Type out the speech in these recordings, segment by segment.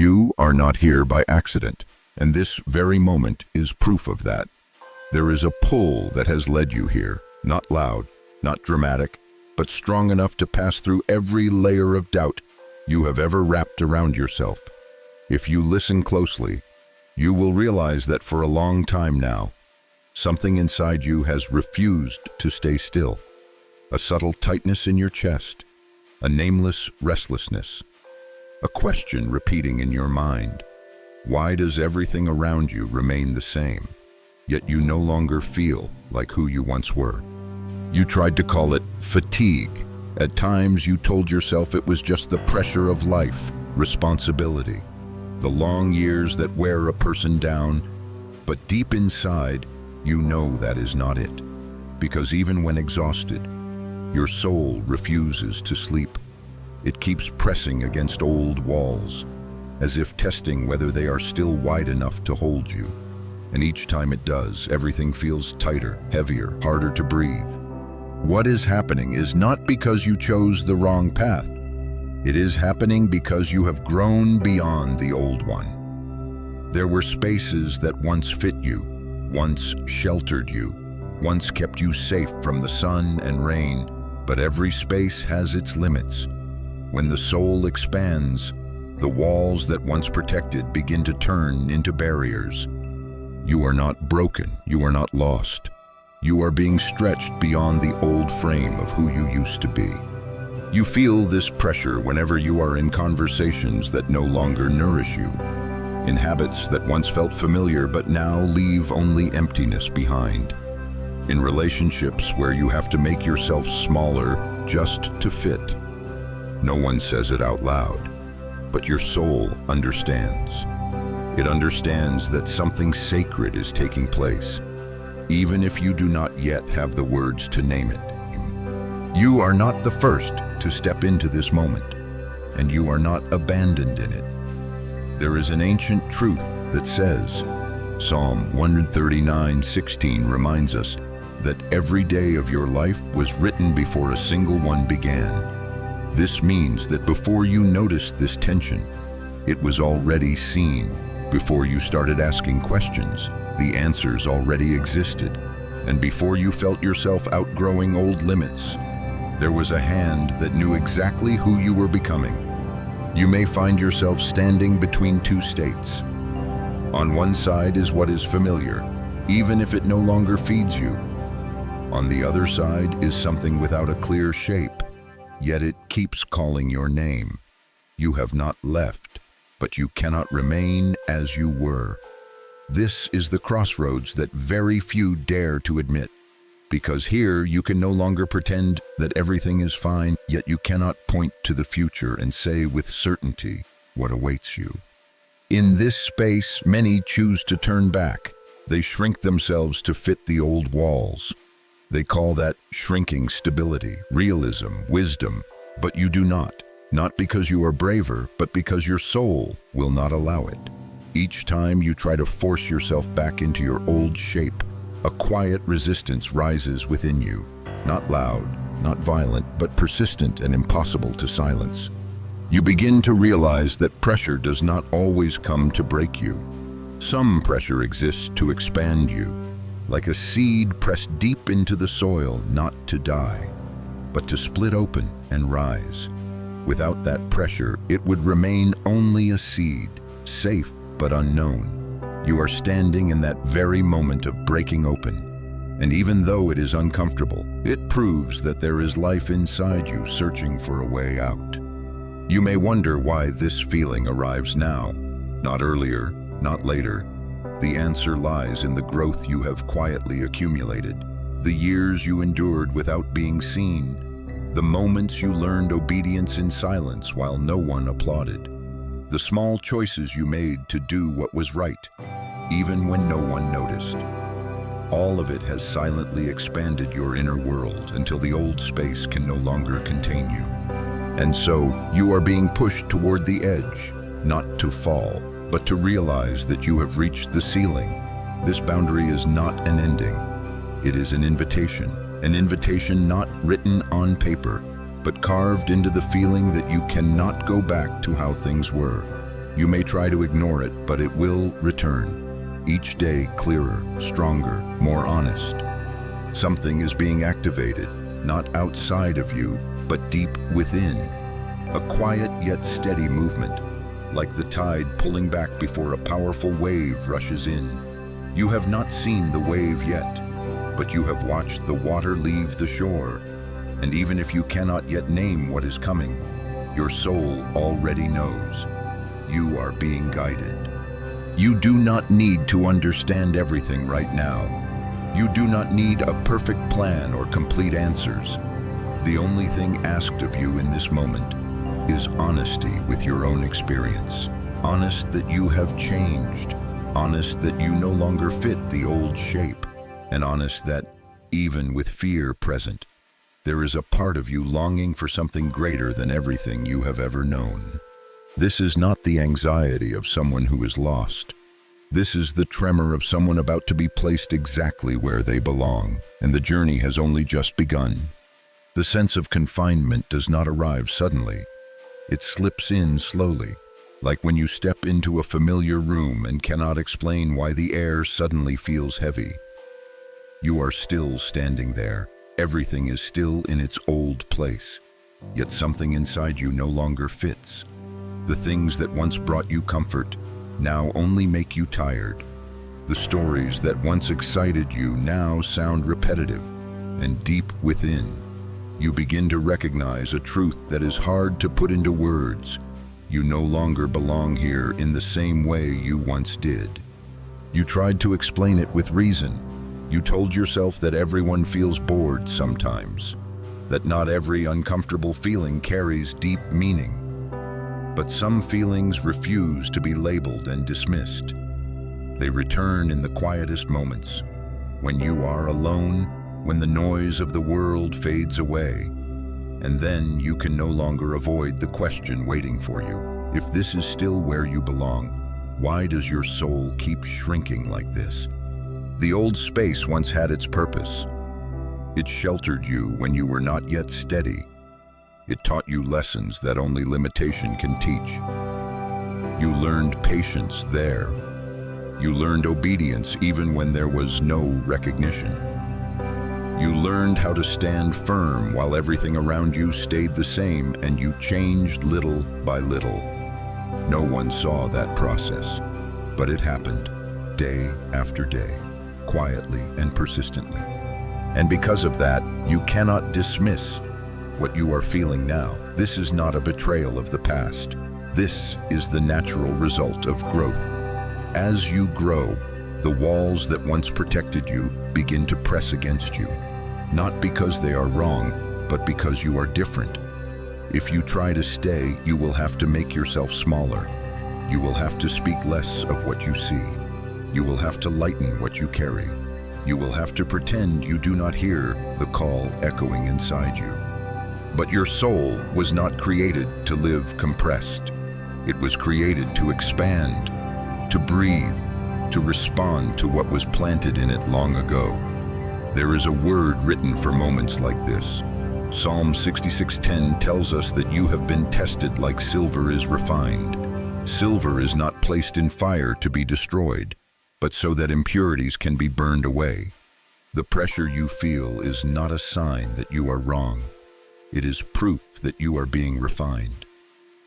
You are not here by accident, and this very moment is proof of that. There is a pull that has led you here, not loud, not dramatic, but strong enough to pass through every layer of doubt you have ever wrapped around yourself. If you listen closely, you will realize that for a long time now, something inside you has refused to stay still. A subtle tightness in your chest, a nameless restlessness, a question repeating in your mind. Why does everything around you remain the same, yet you no longer feel like who you once were? You tried to call it fatigue. At times you told yourself it was just the pressure of life, responsibility, the long years that wear a person down. But deep inside, you know that is not it. Because even when exhausted, your soul refuses to sleep. It keeps pressing against old walls, as if testing whether they are still wide enough to hold you. And each time it does, everything feels tighter, heavier, harder to breathe. What is happening is not because you chose the wrong path. It is happening because you have grown beyond the old one. There were spaces that once fit you, once sheltered you, once kept you safe from the sun and rain, but every space has its limits. When the soul expands, the walls that once protected begin to turn into barriers. You are not broken, you are not lost. You are being stretched beyond the old frame of who you used to be. You feel this pressure whenever you are in conversations that no longer nourish you, in habits that once felt familiar but now leave only emptiness behind, in relationships where you have to make yourself smaller just to fit. No one says it out loud, but your soul understands. It understands that something sacred is taking place, even if you do not yet have the words to name it. You are not the first to step into this moment, and you are not abandoned in it. There is an ancient truth that says, Psalm 139:16 reminds us that every day of your life was written before a single one began. This means that before you noticed this tension, it was already seen. Before you started asking questions, the answers already existed. And before you felt yourself outgrowing old limits, there was a hand that knew exactly who you were becoming. You may find yourself standing between two states. On one side is what is familiar, even if it no longer feeds you. On the other side is something without a clear shape, yet it keeps calling your name. You have not left, but you cannot remain as you were. This is the crossroads that very few dare to admit, because here you can no longer pretend that everything is fine, yet you cannot point to the future and say with certainty what awaits you. In this space, many choose to turn back. They shrink themselves to fit the old walls. They call that shrinking stability, realism, wisdom, but you do not. Not because you are braver, but because your soul will not allow it. Each time you try to force yourself back into your old shape, a quiet resistance rises within you. Not loud, not violent, but persistent and impossible to silence. You begin to realize that pressure does not always come to break you. Some pressure exists to expand you, like a seed pressed deep into the soil, not to die, but to split open and rise. Without that pressure, it would remain only a seed, safe but unknown. You are standing in that very moment of breaking open, and even though it is uncomfortable, it proves that there is life inside you searching for a way out. You may wonder why this feeling arrives now, not earlier, not later. The answer lies in the growth you have quietly accumulated, the years you endured without being seen, the moments you learned obedience in silence while no one applauded, the small choices you made to do what was right, even when no one noticed. All of it has silently expanded your inner world until the old space can no longer contain you. And so, you are being pushed toward the edge, not to fall, but to realize that you have reached the ceiling. This boundary is not an ending. It is an invitation not written on paper, but carved into the feeling that you cannot go back to how things were. You may try to ignore it, but it will return. Each day clearer, stronger, more honest. Something is being activated, not outside of you, but deep within. A quiet yet steady movement, like the tide pulling back before a powerful wave rushes in. You have not seen the wave yet, but you have watched the water leave the shore. And even if you cannot yet name what is coming, your soul already knows. You are being guided. You do not need to understand everything right now. You do not need a perfect plan or complete answers. The only thing asked of you in this moment is honesty with your own experience. Honest that you have changed. Honest that you no longer fit the old shape. And honest that, even with fear present, there is a part of you longing for something greater than everything you have ever known. This is not the anxiety of someone who is lost. This is the tremor of someone about to be placed exactly where they belong, and the journey has only just begun. The sense of confinement does not arrive suddenly. It slips in slowly, like when you step into a familiar room and cannot explain why the air suddenly feels heavy. You are still standing there. Everything is still in its old place, yet something inside you no longer fits. The things that once brought you comfort now only make you tired. The stories that once excited you now sound repetitive, and deep within, you begin to recognize a truth that is hard to put into words. You no longer belong here in the same way you once did. You tried to explain it with reason. You told yourself that everyone feels bored sometimes, that not every uncomfortable feeling carries deep meaning. But some feelings refuse to be labeled and dismissed. They return in the quietest moments, when you are alone, when the noise of the world fades away. And then you can no longer avoid the question waiting for you. If this is still where you belong, why does your soul keep shrinking like this? The old space once had its purpose. It sheltered you when you were not yet steady. It taught you lessons that only limitation can teach. You learned patience there. You learned obedience even when there was no recognition. You learned how to stand firm while everything around you stayed the same, and you changed little by little. No one saw that process, but it happened day after day, quietly and persistently. And because of that, you cannot dismiss what you are feeling now. This is not a betrayal of the past. This is the natural result of growth. As you grow, the walls that once protected you begin to press against you. Not because they are wrong, but because you are different. If you try to stay, you will have to make yourself smaller. You will have to speak less of what you see. You will have to lighten what you carry. You will have to pretend you do not hear the call echoing inside you. But your soul was not created to live compressed. It was created to expand, to breathe, to respond to what was planted in it long ago. There is a word written for moments like this. Psalm 66:10 tells us that you have been tested like silver is refined. Silver is not placed in fire to be destroyed, but so that impurities can be burned away. The pressure you feel is not a sign that you are wrong. It is proof that you are being refined.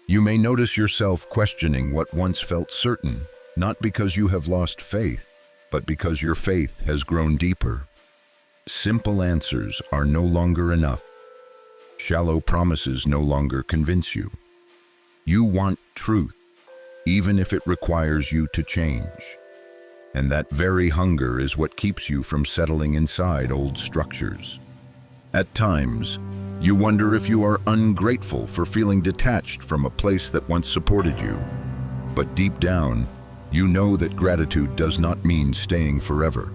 You may notice yourself questioning what once felt certain, not because you have lost faith, but because your faith has grown deeper. Simple answers are no longer enough. Shallow promises no longer convince you. You want truth, even if it requires you to change. And that very hunger is what keeps you from settling inside old structures. At times, you wonder if you are ungrateful for feeling detached from a place that once supported you. But deep down, you know that gratitude does not mean staying forever.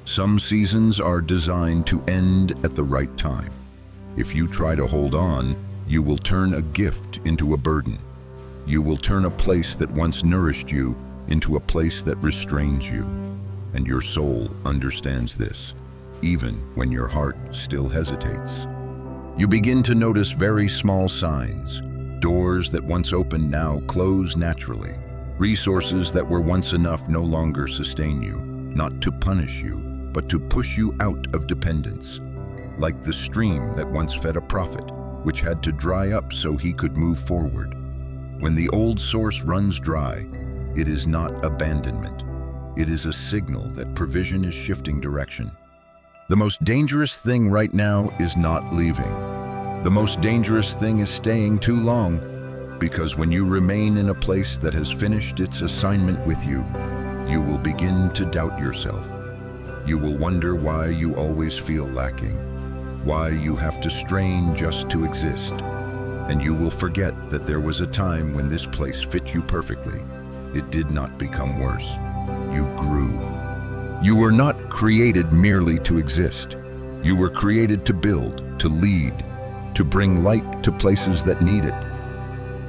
Some seasons are designed to end at the right time. If you try to hold on, you will turn a gift into a burden. You will turn a place that once nourished you into a place that restrains you. And your soul understands this, even when your heart still hesitates. You begin to notice very small signs, Doors that once opened now close naturally. Resources that were once enough no longer sustain you, not to punish you, but to push you out of dependence. Like the stream that once fed a prophet, which had to dry up so he could move forward. When the old source runs dry, it is not abandonment. It is a signal that provision is shifting direction. The most dangerous thing right now is not leaving. The most dangerous thing is staying too long, because when you remain in a place that has finished its assignment with you, you will begin to doubt yourself. You will wonder why you always feel lacking, why you have to strain just to exist, and you will forget that there was a time when this place fit you perfectly. It did not become worse. You grew. You were not created merely to exist. You were created to build, to lead, to bring light to places that need it.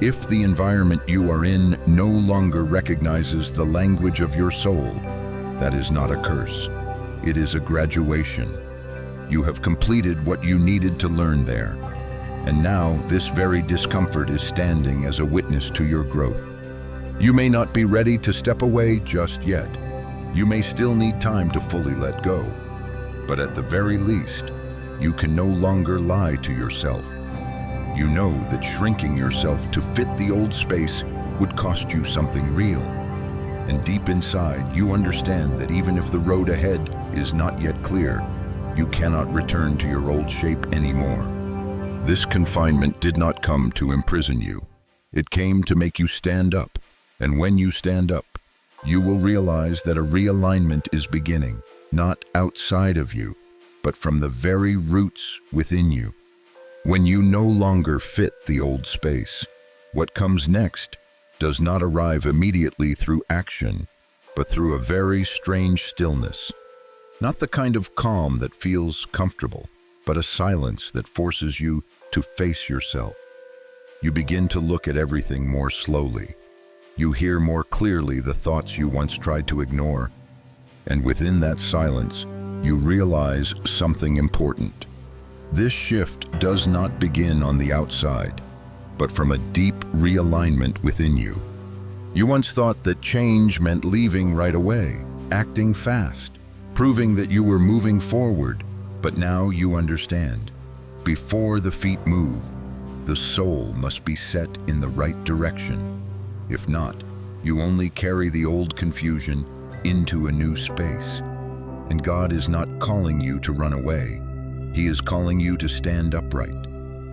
If the environment you are in no longer recognizes the language of your soul, that is not a curse. It is a graduation. You have completed what you needed to learn there. And now this very discomfort is standing as a witness to your growth. You may not be ready to step away just yet. You may still need time to fully let go. But at the very least, you can no longer lie to yourself. You know that shrinking yourself to fit the old space would cost you something real. And deep inside, you understand that even if the road ahead is not yet clear, you cannot return to your old shape anymore. This confinement did not come to imprison you. It came to make you stand up. And when you stand up, you will realize that a realignment is beginning, not outside of you, but from the very roots within you. When you no longer fit the old space, what comes next does not arrive immediately through action, but through a very strange stillness. Not the kind of calm that feels comfortable, but a silence that forces you to face yourself. You begin to look at everything more slowly. You hear more clearly the thoughts you once tried to ignore, and within that silence, you realize something important. This shift does not begin on the outside, but from a deep realignment within you. You once thought that change meant leaving right away, acting fast, proving that you were moving forward, but now you understand. Before the feet move, the soul must be set in the right direction. If not, you only carry the old confusion into a new space. And God is not calling you to run away. He is calling you to stand upright.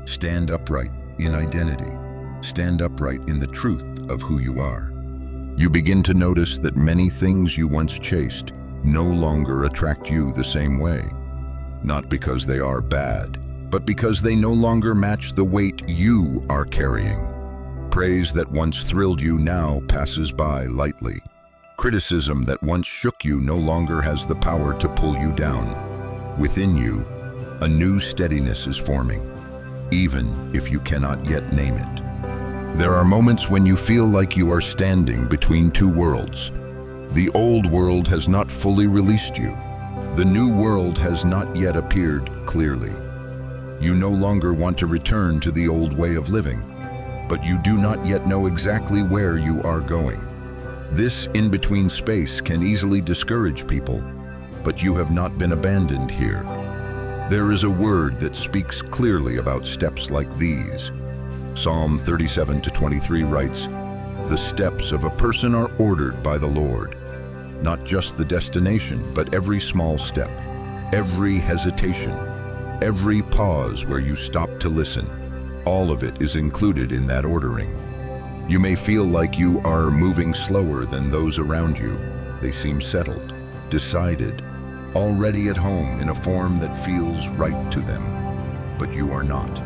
Stand upright in identity. Stand upright in the truth of who you are. You begin to notice that many things you once chased no longer attract you the same way. Not because they are bad, but because they no longer match the weight you are carrying. Praise that once thrilled you now passes by lightly. Criticism that once shook you no longer has the power to pull you down. Within you, a new steadiness is forming, even if you cannot yet name it. There are moments when you feel like you are standing between two worlds. The old world has not fully released you. The new world has not yet appeared clearly. You no longer want to return to the old way of living, but you do not yet know exactly where you are going. This in-between space can easily discourage people, but you have not been abandoned here. There is a word that speaks clearly about steps like these. Psalm 37:23 writes, "The steps of a person are ordered by the Lord." Not just the destination, but every small step, every hesitation, every pause where you stop to listen. All of it is included in that ordering. You may feel like you are moving slower than those around you. They seem settled, decided, already at home in a form that feels right to them. But you are not.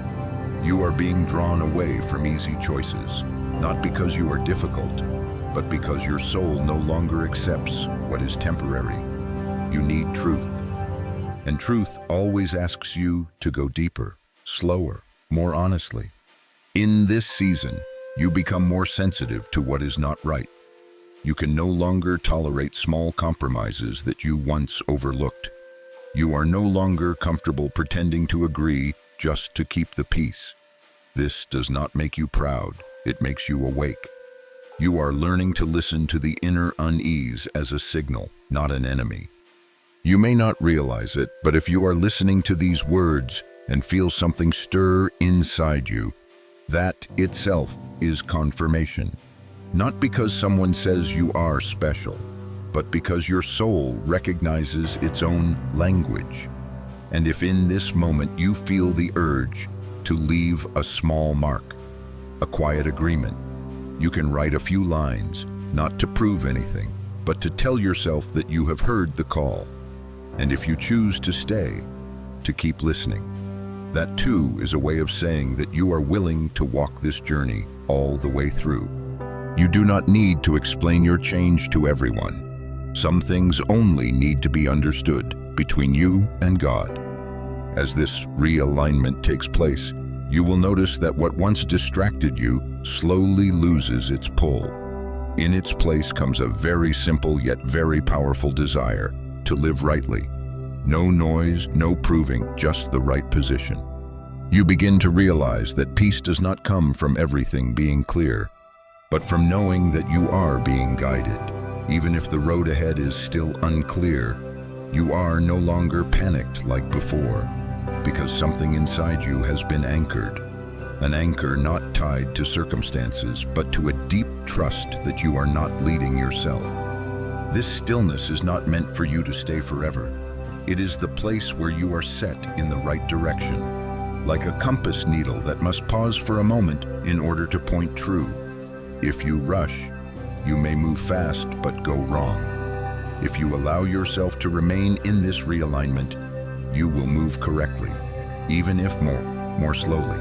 You are being drawn away from easy choices, not because you are difficult, but because your soul no longer accepts what is temporary. You need truth. And truth always asks you to go deeper, slower, more honestly. In this season, you become more sensitive to what is not right. You can no longer tolerate small compromises that you once overlooked. You are no longer comfortable pretending to agree just to keep the peace. This does not make you proud, it makes you awake. You are learning to listen to the inner unease as a signal, not an enemy. You may not realize it, but if you are listening to these words and feel something stir inside you, that itself is confirmation. Not because someone says you are special, but because your soul recognizes its own language. And if in this moment you feel the urge to leave a small mark, a quiet agreement, you can write a few lines, not to prove anything, but to tell yourself that you have heard the call. And if you choose to stay, to keep listening, that too is a way of saying that you are willing to walk this journey all the way through. You do not need to explain your change to everyone. Some things only need to be understood between you and God. As this realignment takes place, you will notice that what once distracted you slowly loses its pull. In its place comes a very simple yet very powerful desire to live rightly. No noise, no proving, just the right position. You begin to realize that peace does not come from everything being clear, but from knowing that you are being guided. Even if the road ahead is still unclear, you are no longer panicked like before, because something inside you has been anchored. An anchor not tied to circumstances, but to a deep trust that you are not leading yourself. This stillness is not meant for you to stay forever. It is the place where you are set in the right direction, like a compass needle that must pause for a moment in order to point true. If you rush, you may move fast but go wrong. If you allow yourself to remain in this realignment, you will move correctly, even if more slowly.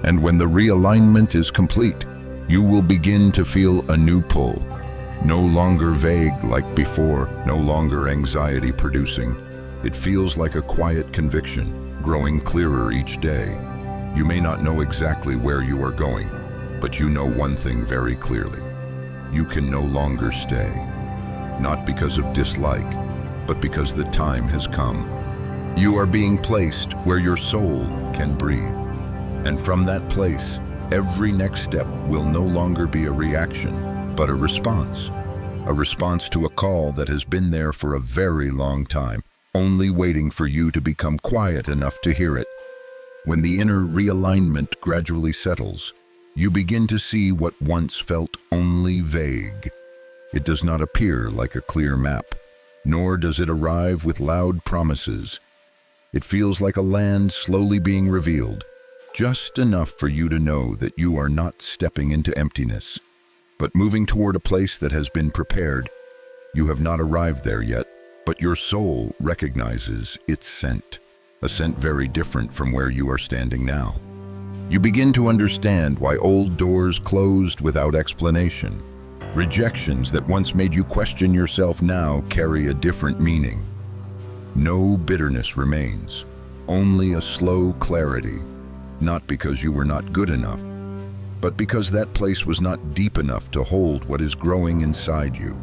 And when the realignment is complete, you will begin to feel a new pull. No longer vague like before, no longer anxiety-producing. It feels like a quiet conviction, growing clearer each day. You may not know exactly where you are going, but you know one thing very clearly. You can no longer stay. Not because of dislike, but because the time has come. You are being placed where your soul can breathe. And from that place, every next step will no longer be a reaction, but a response to a call that has been there for a very long time, only waiting for you to become quiet enough to hear it. When the inner realignment gradually settles, you begin to see what once felt only vague. It does not appear like a clear map, nor does it arrive with loud promises. It feels like a land slowly being revealed, just enough for you to know that you are not stepping into emptiness, but moving toward a place that has been prepared. You have not arrived there yet, but your soul recognizes its scent, a scent very different from where you are standing now. You begin to understand why old doors closed without explanation. Rejections that once made you question yourself now carry a different meaning. No bitterness remains, only a slow clarity, not because you were not good enough, but because that place was not deep enough to hold what is growing inside you.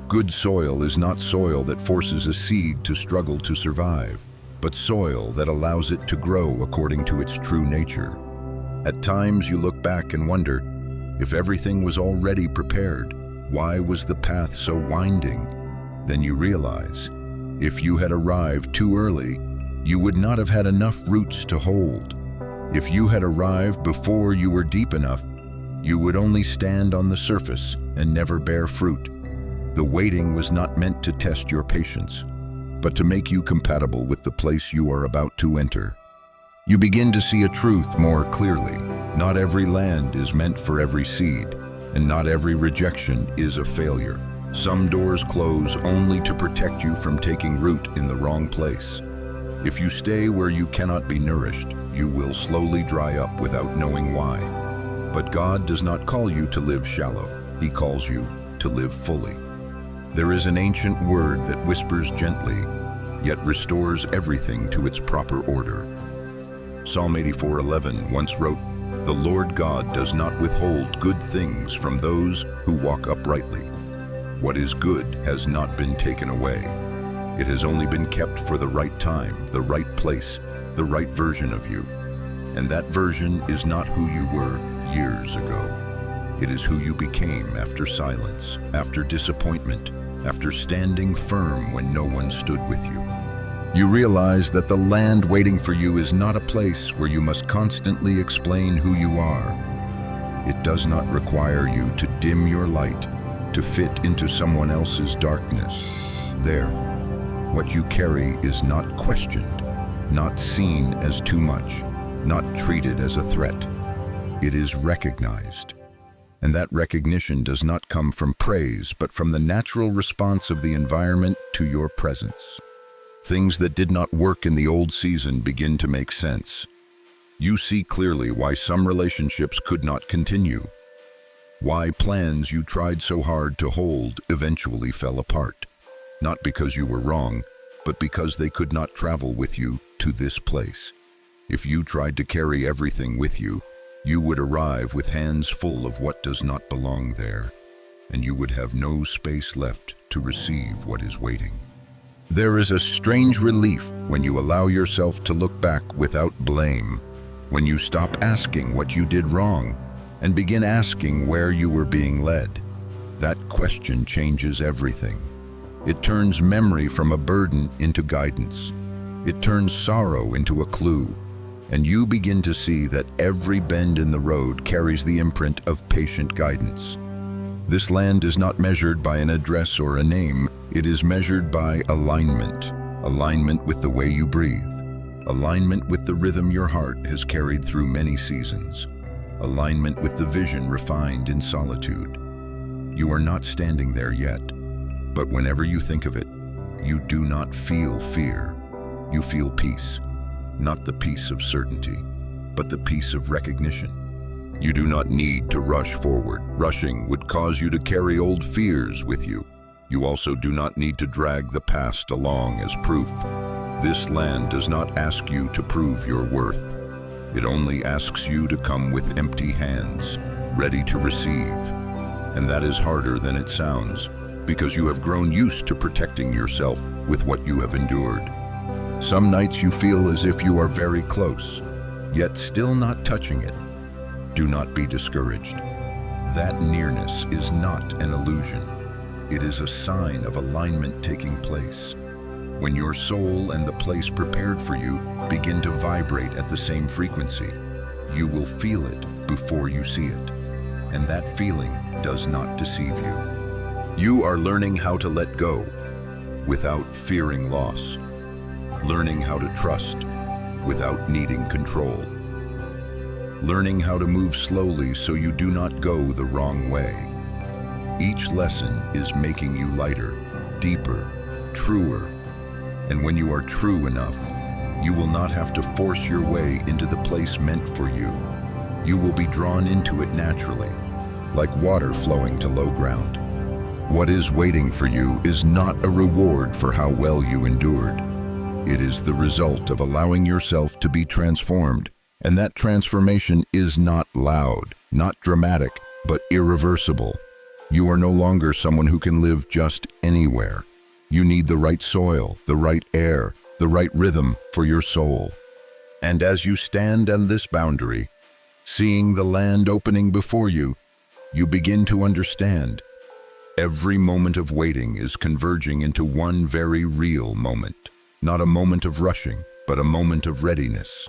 Good soil is not soil that forces a seed to struggle to survive, but soil that allows it to grow according to its true nature. At times you look back and wonder, if everything was already prepared, why was the path so winding? Then you realize, if you had arrived too early, you would not have had enough roots to hold. If you had arrived before you were deep enough, you would only stand on the surface and never bear fruit. The waiting was not meant to test your patience, but to make you compatible with the place you are about to enter. You begin to see a truth more clearly. Not every land is meant for every seed, and not every rejection is a failure. Some doors close only to protect you from taking root in the wrong place. If you stay where you cannot be nourished, you will slowly dry up without knowing why. But God does not call you to live shallow. He calls you to live fully. There is an ancient word that whispers gently, yet restores everything to its proper order. Psalm 84:11 once wrote, "The Lord God does not withhold good things from those who walk uprightly." What is good has not been taken away. It has only been kept for the right time, the right place, the right version of you. And that version is not who you were years ago. It is who you became after silence, after disappointment, after standing firm when no one stood with you. You realize that the land waiting for you is not a place where you must constantly explain who you are. It does not require you to dim your light to fit into someone else's darkness. There, what you carry is not questioned, not seen as too much, not treated as a threat. It is recognized. And that recognition does not come from praise, but from the natural response of the environment to your presence. Things that did not work in the old season begin to make sense. You see clearly why some relationships could not continue, why plans you tried so hard to hold eventually fell apart, not because you were wrong, but because they could not travel with you to this place. If you tried to carry everything with you, you would arrive with hands full of what does not belong there, and you would have no space left to receive what is waiting. There is a strange relief when you allow yourself to look back without blame, when you stop asking what you did wrong and begin asking where you were being led. That question changes everything. It turns memory from a burden into guidance. It turns sorrow into a clue, and you begin to see that every bend in the road carries the imprint of patient guidance. This land is not measured by an address or a name. It is measured by alignment. Alignment with the way you breathe. Alignment with the rhythm your heart has carried through many seasons. Alignment with the vision refined in solitude. You are not standing there yet, but whenever you think of it, you do not feel fear. You feel peace. Not the peace of certainty, but the peace of recognition. You do not need to rush forward. Rushing would cause you to carry old fears with you. You also do not need to drag the past along as proof. This land does not ask you to prove your worth. It only asks you to come with empty hands, ready to receive. And that is harder than it sounds, because you have grown used to protecting yourself with what you have endured. Some nights you feel as if you are very close, yet still not touching it. Do not be discouraged. That nearness is not an illusion. It is a sign of alignment taking place. When your soul and the place prepared for you begin to vibrate at the same frequency, you will feel it before you see it. And that feeling does not deceive you. You are learning how to let go without fearing loss. Learning how to trust without needing control. Learning how to move slowly so you do not go the wrong way. Each lesson is making you lighter, deeper, truer. And when you are true enough, you will not have to force your way into the place meant for you. You will be drawn into it naturally, like water flowing to low ground. What is waiting for you is not a reward for how well you endured. It is the result of allowing yourself to be transformed. And that transformation is not loud, not dramatic, but irreversible. You are no longer someone who can live just anywhere. You need the right soil, the right air, the right rhythm for your soul. And as you stand on this boundary, seeing the land opening before you, you begin to understand. Every moment of waiting is converging into one very real moment. Not a moment of rushing, but a moment of readiness.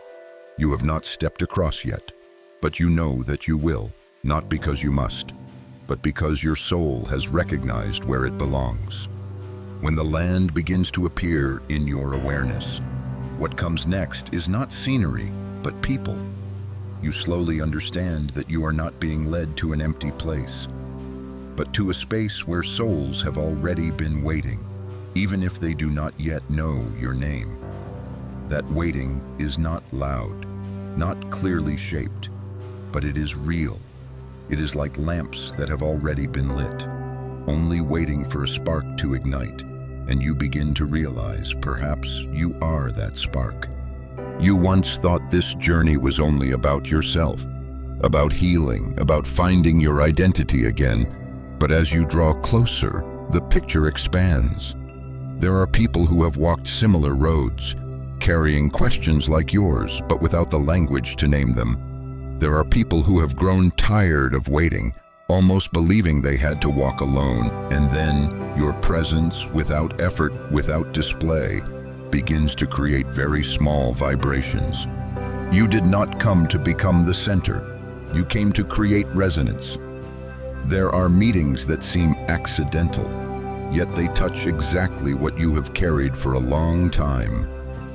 You have not stepped across yet, but you know that you will, not because you must, but because your soul has recognized where it belongs. When the land begins to appear in your awareness, what comes next is not scenery, but people. You slowly understand that you are not being led to an empty place, but to a space where souls have already been waiting, even if they do not yet know your name. That waiting is not loud, not clearly shaped, but it is real. It is like lamps that have already been lit, only waiting for a spark to ignite, and you begin to realize perhaps you are that spark. You once thought this journey was only about yourself, about healing, about finding your identity again, but as you draw closer, the picture expands. There are people who have walked similar roads, carrying questions like yours, but without the language to name them. There are people who have grown tired of waiting, almost believing they had to walk alone, and then your presence, without effort, without display, begins to create very small vibrations. You did not come to become the center. You came to create resonance. There are meetings that seem accidental, yet they touch exactly what you have carried for a long time.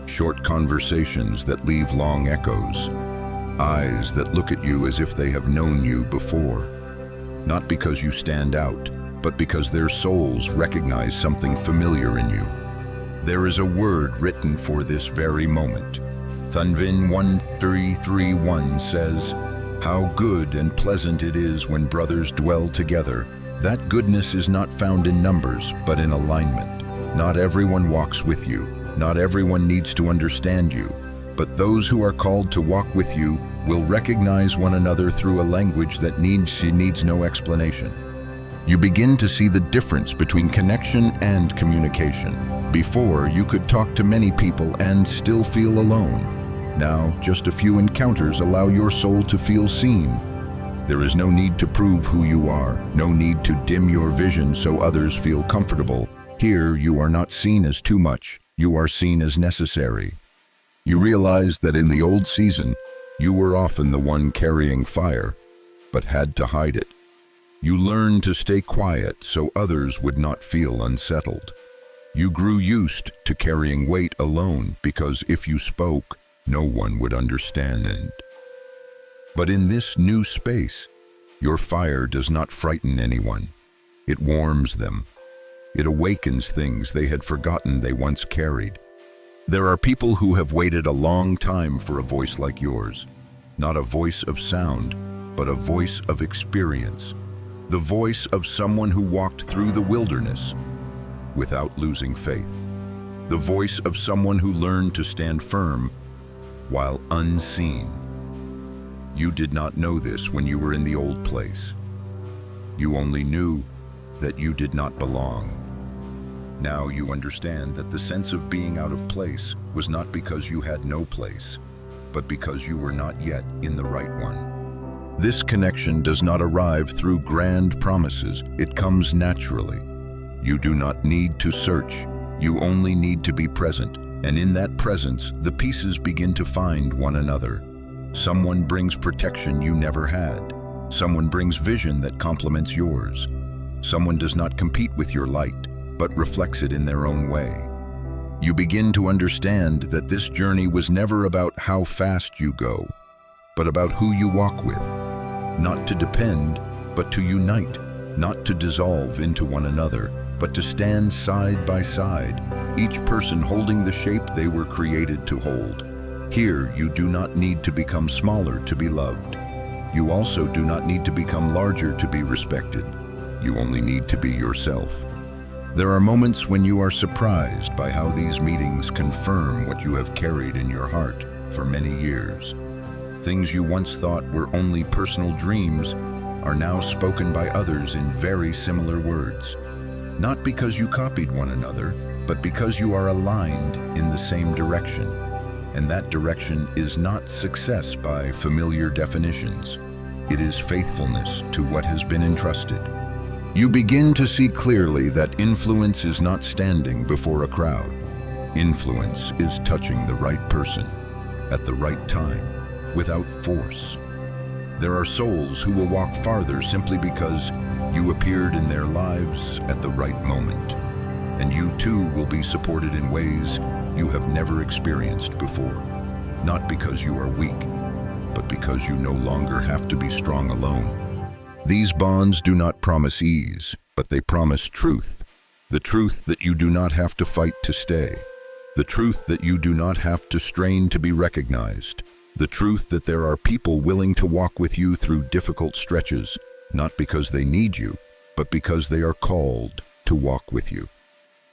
Short conversations that leave long echoes. Eyes that look at you as if they have known you before. Not because you stand out, but because their souls recognize something familiar in you. There is a word written for this very moment. Thunvin 1331 says, "How good and pleasant it is when brothers dwell together." That goodness is not found in numbers, but in alignment. Not everyone walks with you. Not everyone needs to understand you. But those who are called to walk with you will recognize one another through a language that needs no explanation. You begin to see the difference between connection and communication. Before, you could talk to many people and still feel alone. Now, just a few encounters allow your soul to feel seen. There is no need to prove who you are, no need to dim your vision so others feel comfortable. Here, you are not seen as too much, you are seen as necessary. You realize that in the old season, you were often the one carrying fire, but had to hide it. You learned to stay quiet so others would not feel unsettled. You grew used to carrying weight alone because if you spoke, no one would understand. But in this new space, your fire does not frighten anyone. It warms them. It awakens things they had forgotten they once carried. There are people who have waited a long time for a voice like yours. Not a voice of sound, but a voice of experience. The voice of someone who walked through the wilderness without losing faith. The voice of someone who learned to stand firm while unseen. You did not know this when you were in the old place. You only knew that you did not belong. Now you understand that the sense of being out of place was not because you had no place, but because you were not yet in the right one. This connection does not arrive through grand promises. It comes naturally. You do not need to search. You only need to be present. And in that presence, the pieces begin to find one another. Someone brings protection you never had. Someone brings vision that complements yours. Someone does not compete with your light, but reflects it in their own way. You begin to understand that this journey was never about how fast you go, but about who you walk with. Not to depend, but to unite. Not to dissolve into one another, but to stand side by side, each person holding the shape they were created to hold. Here, you do not need to become smaller to be loved. You also do not need to become larger to be respected. You only need to be yourself. There are moments when you are surprised by how these meetings confirm what you have carried in your heart for many years. Things you once thought were only personal dreams are now spoken by others in very similar words. Not because you copied one another, but because you are aligned in the same direction. And that direction is not success by familiar definitions. It is faithfulness to what has been entrusted. You begin to see clearly that influence is not standing before a crowd. Influence is touching the right person at the right time, without force. There are souls who will walk farther simply because you appeared in their lives at the right moment. And you too will be supported in ways you have never experienced before. Not because you are weak, but because you no longer have to be strong alone. These bonds do not promise ease, but they promise truth. The truth that you do not have to fight to stay. The truth that you do not have to strain to be recognized. The truth that there are people willing to walk with you through difficult stretches, not because they need you, but because they are called to walk with you.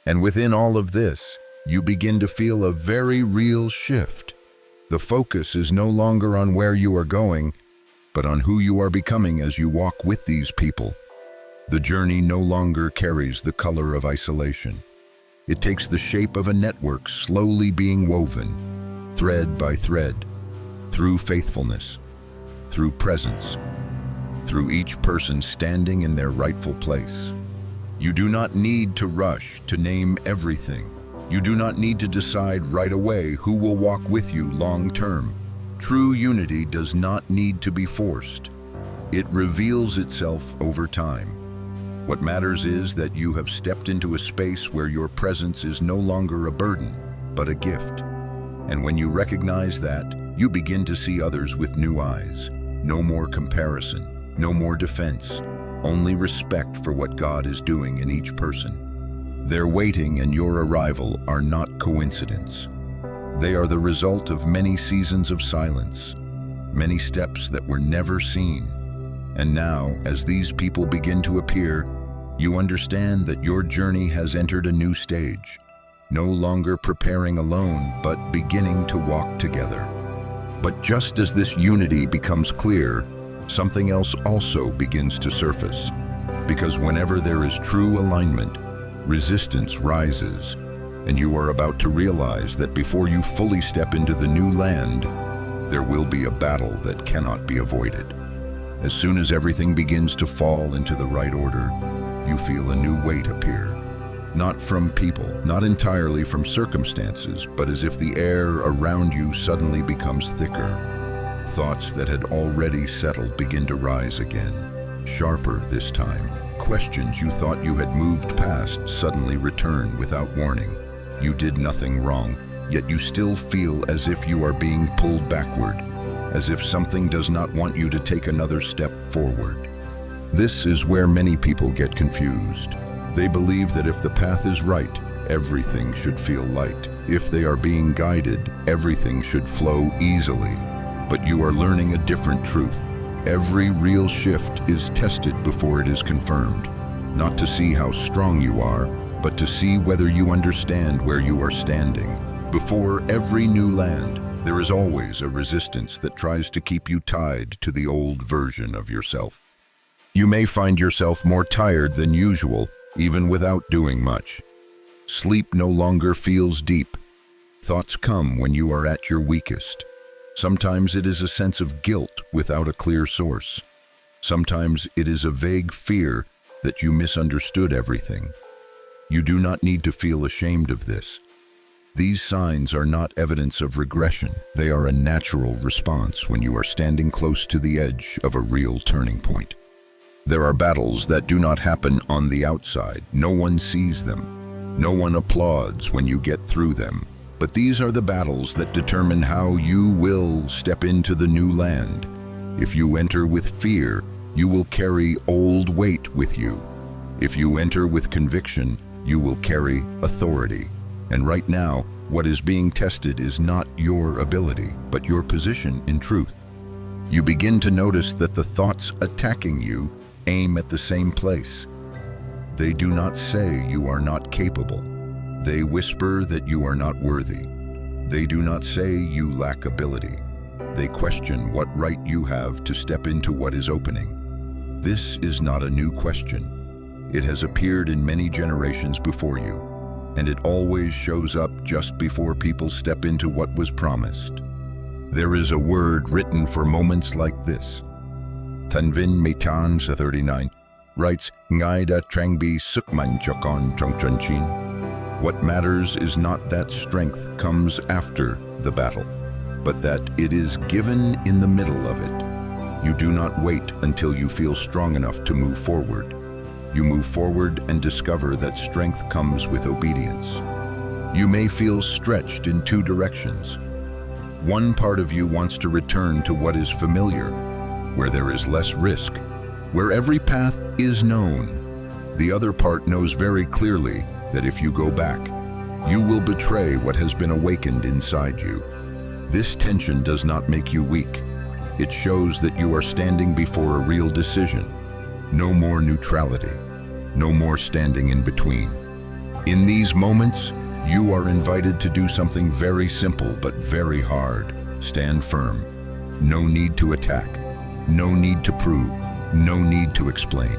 And within all of this, you begin to feel a very real shift. The focus is no longer on where you are going, but on who you are becoming as you walk with these people. The journey no longer carries the color of isolation. It takes the shape of a network slowly being woven, thread by thread, through faithfulness, through presence, through each person standing in their rightful place. You do not need to rush to name everything. You do not need to decide right away who will walk with you long term. True unity does not need to be forced. It reveals itself over time. What matters is that you have stepped into a space where your presence is no longer a burden, but a gift. And when you recognize that, you begin to see others with new eyes. No more comparison, no more defense, only respect for what God is doing in each person. Their waiting and your arrival are not coincidence. They are the result of many seasons of silence, many steps that were never seen. And now, as these people begin to appear, you understand that your journey has entered a new stage, no longer preparing alone, but beginning to walk together. But just as this unity becomes clear, something else also begins to surface. Because whenever there is true alignment, resistance rises, and you are about to realize that before you fully step into the new land, there will be a battle that cannot be avoided. As soon as everything begins to fall into the right order, you feel a new weight appear. Not from people, not entirely from circumstances, but as if the air around you suddenly becomes thicker. Thoughts that had already settled begin to rise again, sharper this time. Questions you thought you had moved past suddenly return without warning. You did nothing wrong, yet you still feel as if you are being pulled backward, as if something does not want you to take another step forward. This is where many people get confused. They believe that if the path is right, everything should feel light. If they are being guided, everything should flow easily. But you are learning a different truth. Every real shift is tested before it is confirmed, not to see how strong you are, but to see whether you understand where you are standing. Before every new land, there is always a resistance that tries to keep you tied to the old version of yourself. You may find yourself more tired than usual, even without doing much. Sleep no longer feels deep. Thoughts come when you are at your weakest. Sometimes it is a sense of guilt without a clear source. Sometimes it is a vague fear that you misunderstood everything. You do not need to feel ashamed of this. These signs are not evidence of regression. They are a natural response when you are standing close to the edge of a real turning point. There are battles that do not happen on the outside. No one sees them. No one applauds when you get through them. But these are the battles that determine how you will step into the new land. If you enter with fear, you will carry old weight with you. If you enter with conviction, you will carry authority. And right now, what is being tested is not your ability, but your position in truth. You begin to notice that the thoughts attacking you aim at the same place. They do not say you are not capable. They whisper that you are not worthy. They do not say you lack ability. They question what right you have to step into what is opening. This is not a new question. It has appeared in many generations before you, and it always shows up just before people step into what was promised. There is a word written for moments like this. Tanvin Meitan sa 39 writes, Ngai da trangbi sukman chokon chongchonchin. What matters is not that strength comes after the battle, but that it is given in the middle of it. You do not wait until you feel strong enough to move forward. You move forward and discover that strength comes with obedience. You may feel stretched in two directions. One part of you wants to return to what is familiar, where there is less risk, where every path is known. The other part knows very clearly that if you go back, you will betray what has been awakened inside you. This tension does not make you weak. It shows that you are standing before a real decision. No more neutrality. No more standing in between. In these moments, you are invited to do something very simple but very hard. Stand firm. No need to attack. No need to prove. No need to explain.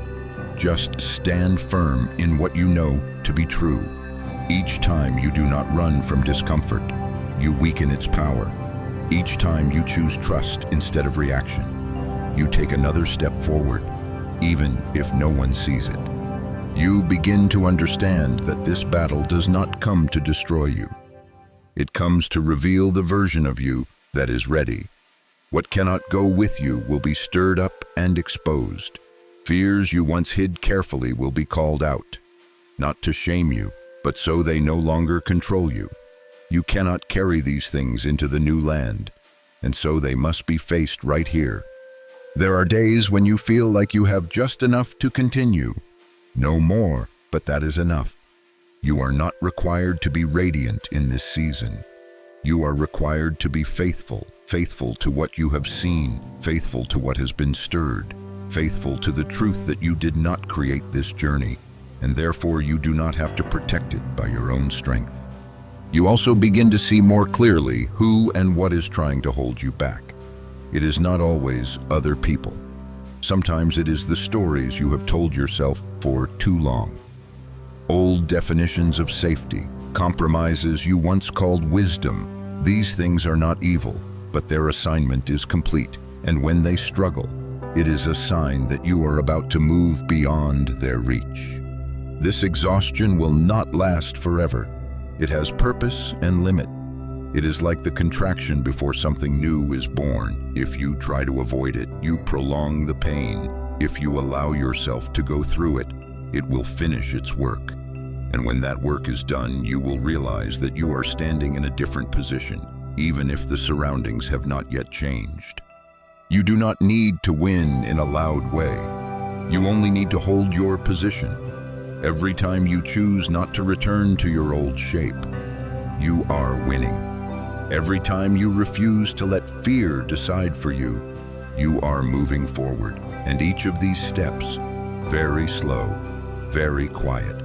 Just stand firm in what you know to be true. Each time you do not run from discomfort, you weaken its power. Each time you choose trust instead of reaction, you take another step forward, even if no one sees it. You begin to understand that this battle does not come to destroy you. It comes to reveal the version of you that is ready. What cannot go with you will be stirred up and exposed. Fears you once hid carefully will be called out, not to shame you, but so they no longer control you. You cannot carry these things into the new land, and so they must be faced right here. There are days when you feel like you have just enough to continue. No more, but that is enough. You are not required to be radiant in this season. You are required to be faithful, faithful to what you have seen, faithful to what has been stirred, faithful to the truth that you did not create this journey, and therefore you do not have to protect it by your own strength. You also begin to see more clearly who and what is trying to hold you back. It is not always other people. Sometimes it is the stories you have told yourself for too long. Old definitions of safety, compromises you once called wisdom. These things are not evil, but their assignment is complete. And when they struggle, it is a sign that you are about to move beyond their reach. This exhaustion will not last forever. It has purpose and limit. It is like the contraction before something new is born. If you try to avoid it, you prolong the pain. If you allow yourself to go through it, it will finish its work. And when that work is done, you will realize that you are standing in a different position, even if the surroundings have not yet changed. You do not need to win in a loud way. You only need to hold your position. Every time you choose not to return to your old shape, you are winning. Every time you refuse to let fear decide for you, you are moving forward. And each of these steps, very slow, very quiet,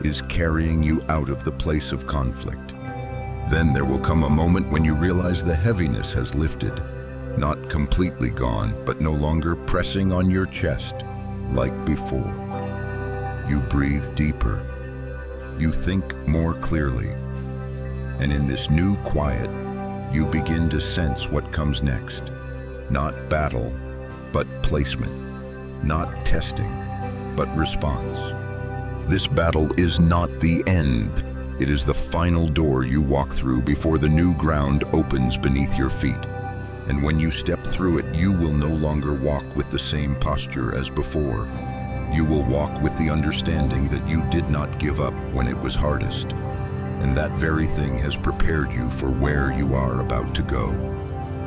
is carrying you out of the place of conflict. Then there will come a moment when you realize the heaviness has lifted, not completely gone, but no longer pressing on your chest like before. You breathe deeper. You think more clearly. And in this new quiet, you begin to sense what comes next. Not battle, but placement. Not testing, but response. This battle is not the end. It is the final door you walk through before the new ground opens beneath your feet. And when you step through it, you will no longer walk with the same posture as before. You will walk with the understanding that you did not give up when it was hardest. And that very thing has prepared you for where you are about to go.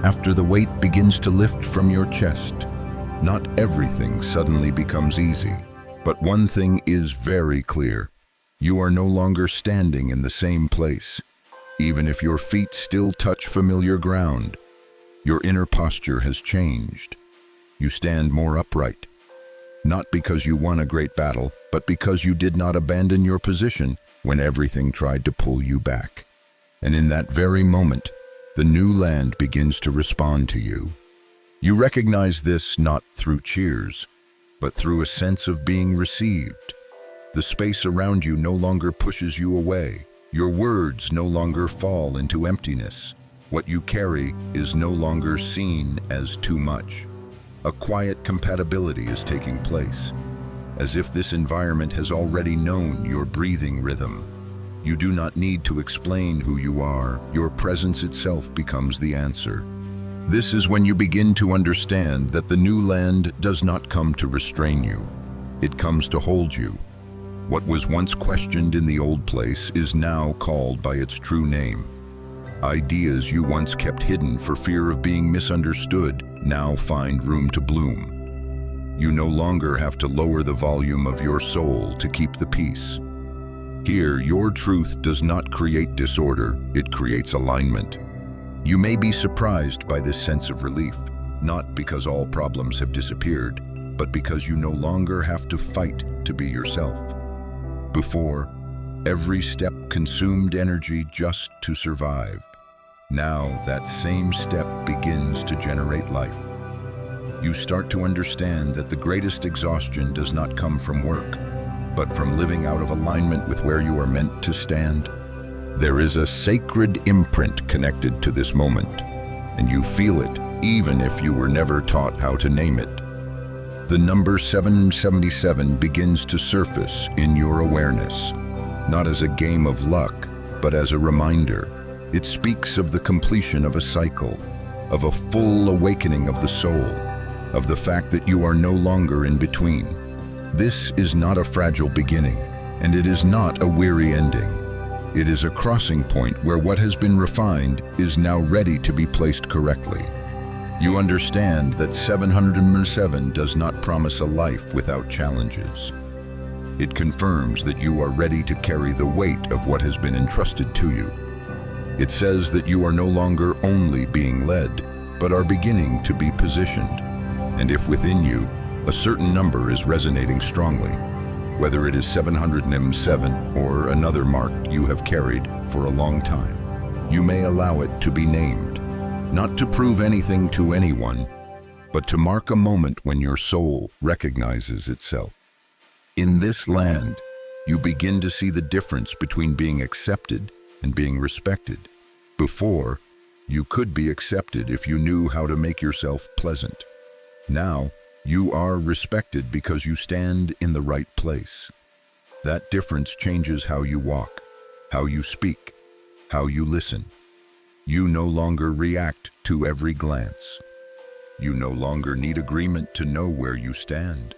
After the weight begins to lift from your chest, not everything suddenly becomes easy. But one thing is very clear. You are no longer standing in the same place. Even if your feet still touch familiar ground, your inner posture has changed. You stand more upright. Not because you won a great battle, but because you did not abandon your position when everything tried to pull you back. And in that very moment, the new land begins to respond to you. You recognize this not through cheers, but through a sense of being received. The space around you no longer pushes you away. Your words no longer fall into emptiness. What you carry is no longer seen as too much. A quiet compatibility is taking place, as if this environment has already known your breathing rhythm. You do not need to explain who you are. Your presence itself becomes the answer. This is when you begin to understand that the new land does not come to restrain you. It comes to hold you. What was once questioned in the old place is now called by its true name. Ideas you once kept hidden for fear of being misunderstood now find room to bloom. You no longer have to lower the volume of your soul to keep the peace. Here, your truth does not create disorder, it creates alignment. You may be surprised by this sense of relief, not because all problems have disappeared, but because you no longer have to fight to be yourself. Before, every step consumed energy just to survive. Now, that same step begins to generate life. You start to understand that the greatest exhaustion does not come from work. but from living out of alignment with where you are meant to stand. There is a sacred imprint connected to this moment, and you feel it even if you were never taught how to name it. The number 777 begins to surface in your awareness, not as a game of luck, but as a reminder. It speaks of the completion of a cycle, of a full awakening of the soul, of the fact that you are no longer in between. This is not a fragile beginning, and it is not a weary ending. It is a crossing point where what has been refined is now ready to be placed correctly. You understand that 707 does not promise a life without challenges. It confirms that you are ready to carry the weight of what has been entrusted to you. It says that you are no longer only being led, but are beginning to be positioned. And if within you, a certain number is resonating strongly, whether it is 707 or another mark you have carried for a long time, you may allow it to be named, not to prove anything to anyone, but to mark a moment when your soul recognizes itself. In this land, you begin to see the difference between being accepted and being respected. Before, you could be accepted if you knew how to make yourself pleasant. Now, you are respected because you stand in the right place. That difference changes how you walk, how you speak, how you listen. You no longer react to every glance. You no longer need agreement to know where you stand.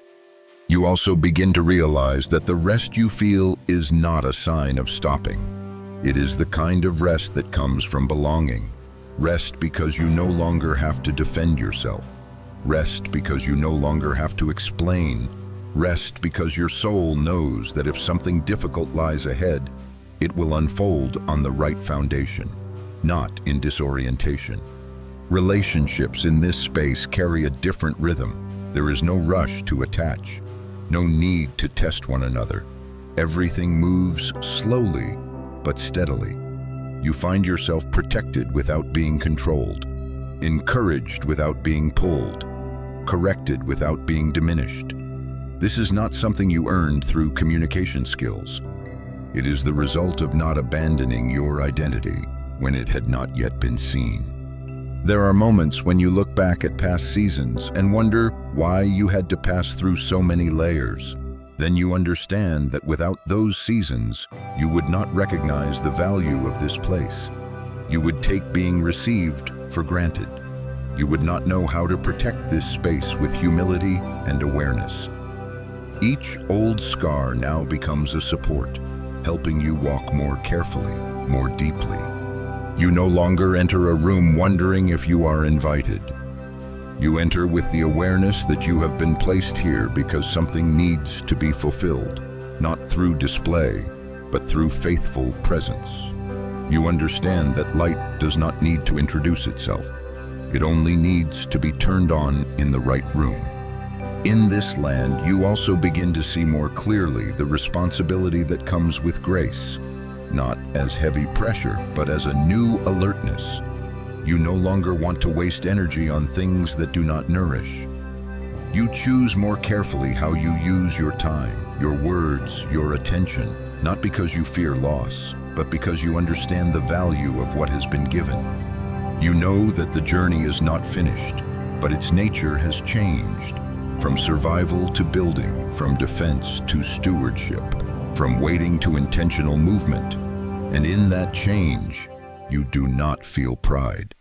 You also begin to realize that the rest you feel is not a sign of stopping. It is the kind of rest that comes from belonging. Rest because you no longer have to defend yourself. Rest because you no longer have to explain. Rest because your soul knows that if something difficult lies ahead, it will unfold on the right foundation, not in disorientation. Relationships in this space carry a different rhythm. There is no rush to attach, no need to test one another. Everything moves slowly but steadily. You find yourself protected without being controlled, encouraged without being pulled, corrected without being diminished. This is not something you earned through communication skills. It is the result of not abandoning your identity when it had not yet been seen. There are moments when you look back at past seasons and wonder why you had to pass through so many layers. Then you understand that without those seasons, you would not recognize the value of this place. You would take being received for granted. You would not know how to protect this space with humility and awareness. Each old scar now becomes a support, helping you walk more carefully, more deeply. You no longer enter a room wondering if you are invited. You enter with the awareness that you have been placed here because something needs to be fulfilled, not through display, but through faithful presence. You understand that light does not need to introduce itself. It only needs to be turned on in the right room. In this land, you also begin to see more clearly the responsibility that comes with grace, not as heavy pressure, but as a new alertness. You no longer want to waste energy on things that do not nourish. You choose more carefully how you use your time, your words, your attention, not because you fear loss, but because you understand the value of what has been given. You know that the journey is not finished, but its nature has changed. From survival to building, from defense to stewardship, from waiting to intentional movement. And in that change, you do not feel pride.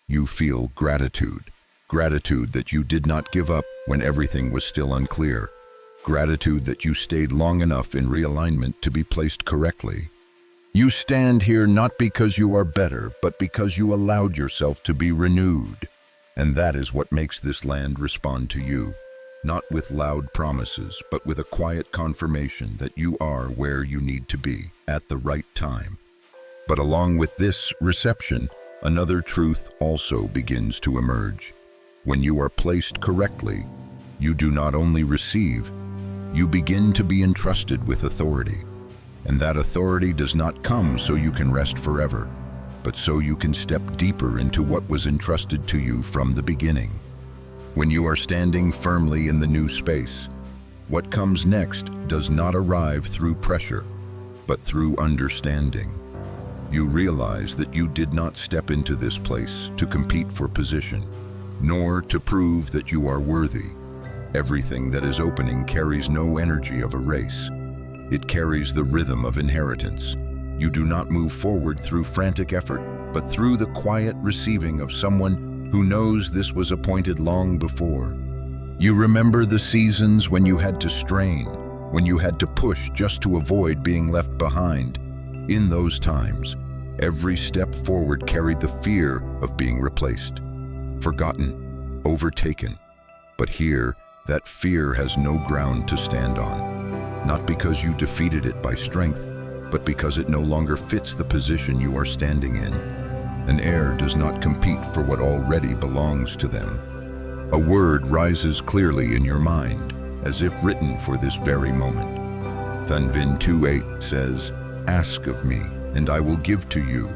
You feel gratitude. Gratitude that you did not give up when everything was still unclear. Gratitude that you stayed long enough in realignment to be placed correctly. You stand here not because you are better, but because you allowed yourself to be renewed. And that is what makes this land respond to you. Not with loud promises, but with a quiet confirmation that you are where you need to be at the right time. But along with this reception, another truth also begins to emerge. When you are placed correctly, you do not only receive, you begin to be entrusted with authority. And that authority does not come so you can rest forever, but so you can step deeper into what was entrusted to you from the beginning. When you are standing firmly in the new space, What comes next does not arrive through pressure, but through understanding. You realize that you did not step into this place to compete for position, nor to prove that you are worthy. Everything that is opening carries no energy of a race. It carries the rhythm of inheritance. You do not move forward through frantic effort, but through the quiet receiving of someone who knows this was appointed long before. You remember the seasons when you had to strain, when you had to push just to avoid being left behind. In those times, every step forward carried the fear of being replaced, forgotten, overtaken. But here, that fear has no ground to stand on. Not because you defeated it by strength, but because it no longer fits the position you are standing in. An heir does not compete for what already belongs to them. A word rises clearly in your mind, as if written for this very moment. Thanvin 2:8 says, "Ask of me, and I will give to you."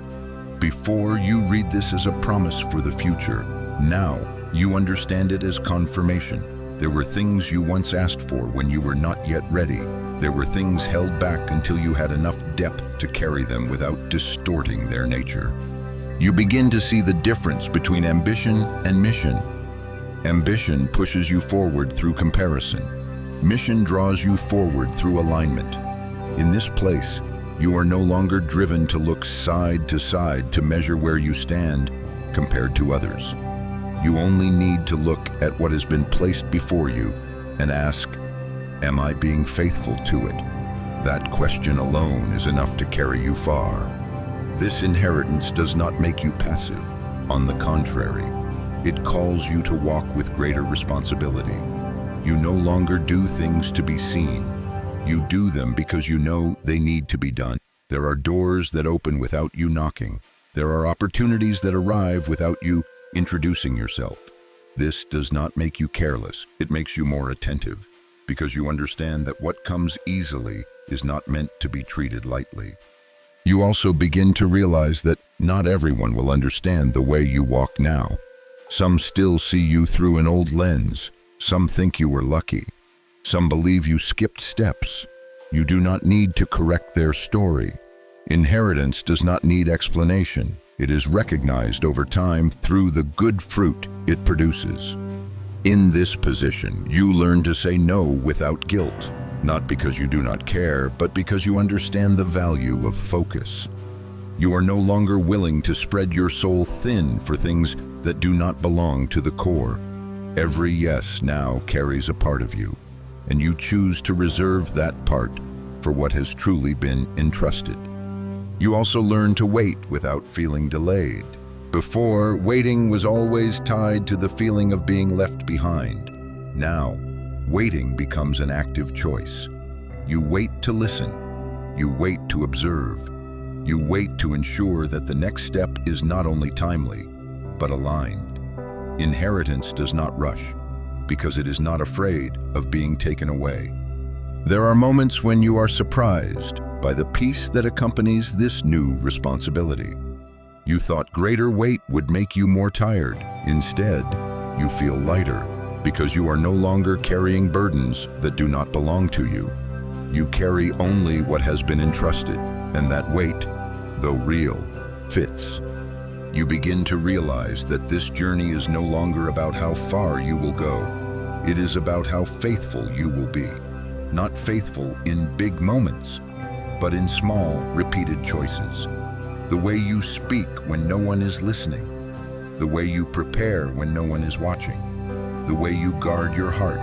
Before, you read this as a promise for the future. Now, you understand it as confirmation. There were things you once asked for when you were not yet ready. There were things held back until you had enough depth to carry them without distorting their nature. You begin to see the difference between ambition and mission. Ambition pushes you forward through comparison. Mission draws you forward through alignment. In this place, you are no longer driven to look side to side to measure where you stand compared to others. You only need to look at what has been placed before you and ask, am I being faithful to it? That question alone is enough to carry you far. This inheritance does not make you passive. On the contrary, it calls you to walk with greater responsibility. You no longer do things to be seen. You do them because you know they need to be done. There are doors that open without you knocking. There are opportunities that arrive without you introducing yourself. This does not make you careless. It makes you more attentive, because you understand that what comes easily is not meant to be treated lightly. You also begin to realize that not everyone will understand the way you walk now. Some still see you through an old lens. Some think you were lucky. Some believe you skipped steps. You do not need to correct their story. Inheritance does not need explanation. It is recognized over time through the good fruit it produces. In this position, you learn to say no without guilt, not because you do not care, but because you understand the value of focus. You are no longer willing to spread your soul thin for things that do not belong to the core. Every yes now carries a part of you, and you choose to reserve that part for what has truly been entrusted. You also learn to wait without feeling delayed. Before, waiting was always tied to the feeling of being left behind. Now, waiting becomes an active choice. You wait to listen. You wait to observe. You wait to ensure that the next step is not only timely, but aligned. Inheritance does not rush, because it is not afraid of being taken away. There are moments when you are surprised by the peace that accompanies this new responsibility. You thought greater weight would make you more tired. Instead, you feel lighter because you are no longer carrying burdens that do not belong to you. You carry only what has been entrusted, and that weight, though real, fits. You begin to realize that this journey is no longer about how far you will go. It is about how faithful you will be. Not faithful in big moments, but in small, repeated choices. The way you speak when no one is listening. The way you prepare when no one is watching. The way you guard your heart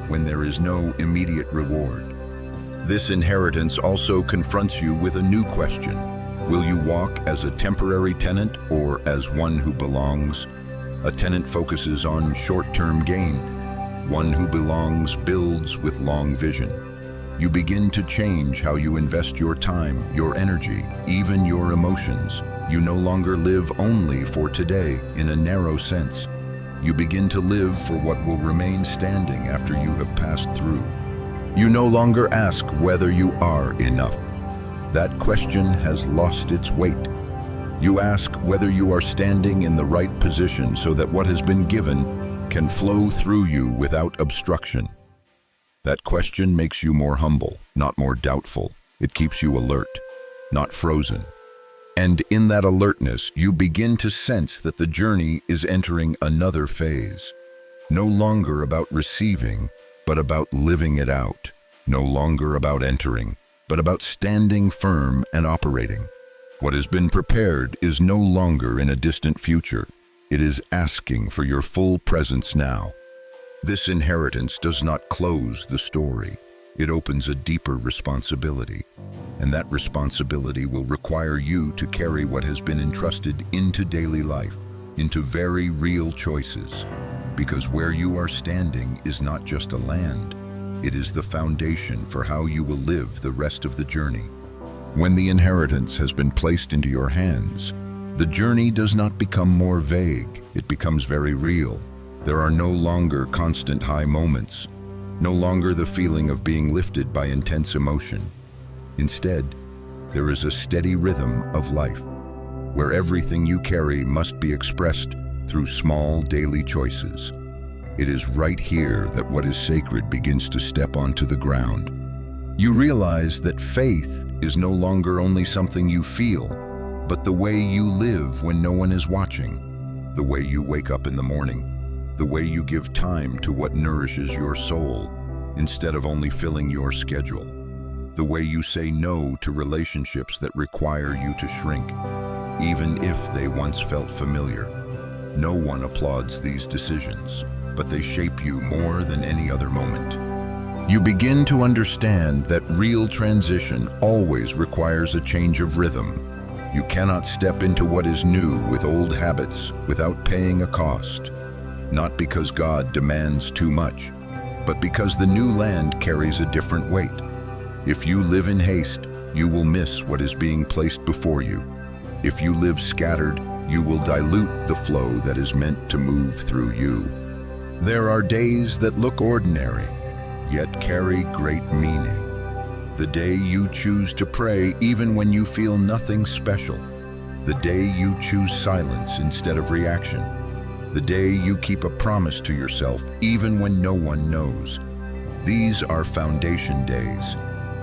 when there is no immediate reward. This inheritance also confronts you with a new question. Will you walk as a temporary tenant or as one who belongs? A tenant focuses on short-term gain. One who belongs builds with long vision. You begin to change how you invest your time, your energy, even your emotions. You no longer live only for today in a narrow sense. You begin to live for what will remain standing after you have passed through. You no longer ask whether you are enough. That question has lost its weight. You ask whether you are standing in the right position so that what has been given can flow through you without obstruction. That question makes you more humble, not more doubtful. It keeps you alert, not frozen. And in that alertness, you begin to sense that the journey is entering another phase. No longer about receiving, but about living it out. No longer about entering, but about standing firm and operating. What has been prepared is no longer in a distant future. It is asking for your full presence now. This inheritance does not close the story. It opens a deeper responsibility. And that responsibility will require you to carry what has been entrusted into daily life, into very real choices. Because where you are standing is not just a land, it is the foundation for how you will live the rest of the journey. When the inheritance has been placed into your hands, the journey does not become more vague, it becomes very real. There are no longer constant high moments, no longer the feeling of being lifted by intense emotion. Instead, there is a steady rhythm of life, where everything you carry must be expressed through small daily choices. It is right here that what is sacred begins to step onto the ground. You realize that faith is no longer only something you feel, but the way you live when no one is watching, the way you wake up in the morning, the way you give time to what nourishes your soul instead of only filling your schedule, the way you say no to relationships that require you to shrink, even if they once felt familiar. No one applauds these decisions, but they shape you more than any other moment. You begin to understand that real transition always requires a change of rhythm. You cannot step into what is new with old habits without paying a cost. Not because God demands too much, but because the new land carries a different weight. If you live in haste, you will miss what is being placed before you. If you live scattered, you will dilute the flow that is meant to move through you. There are days that look ordinary, yet carry great meaning. The day you choose to pray even when you feel nothing special. The day you choose silence instead of reaction. The day you keep a promise to yourself even when no one knows. These are foundation days.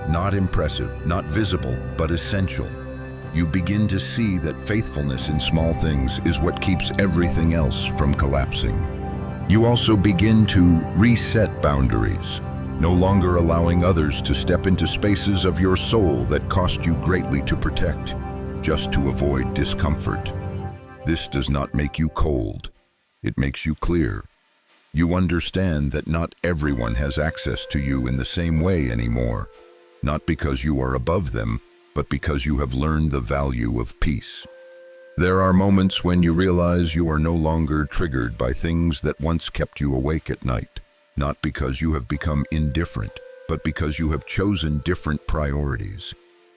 Not impressive, not visible, but essential. You begin to see that faithfulness in small things is what keeps everything else from collapsing. You also begin to reset boundaries, no longer allowing others to step into spaces of your soul that cost you greatly to protect, just to avoid discomfort. This does not make you cold. It makes you clear. You understand that not everyone has access to you in the same way anymore, not because you are above them, but because you have learned the value of peace. There are moments when you realize you are no longer triggered by things that once kept you awake at night, not because you have become indifferent, but because you have chosen different priorities.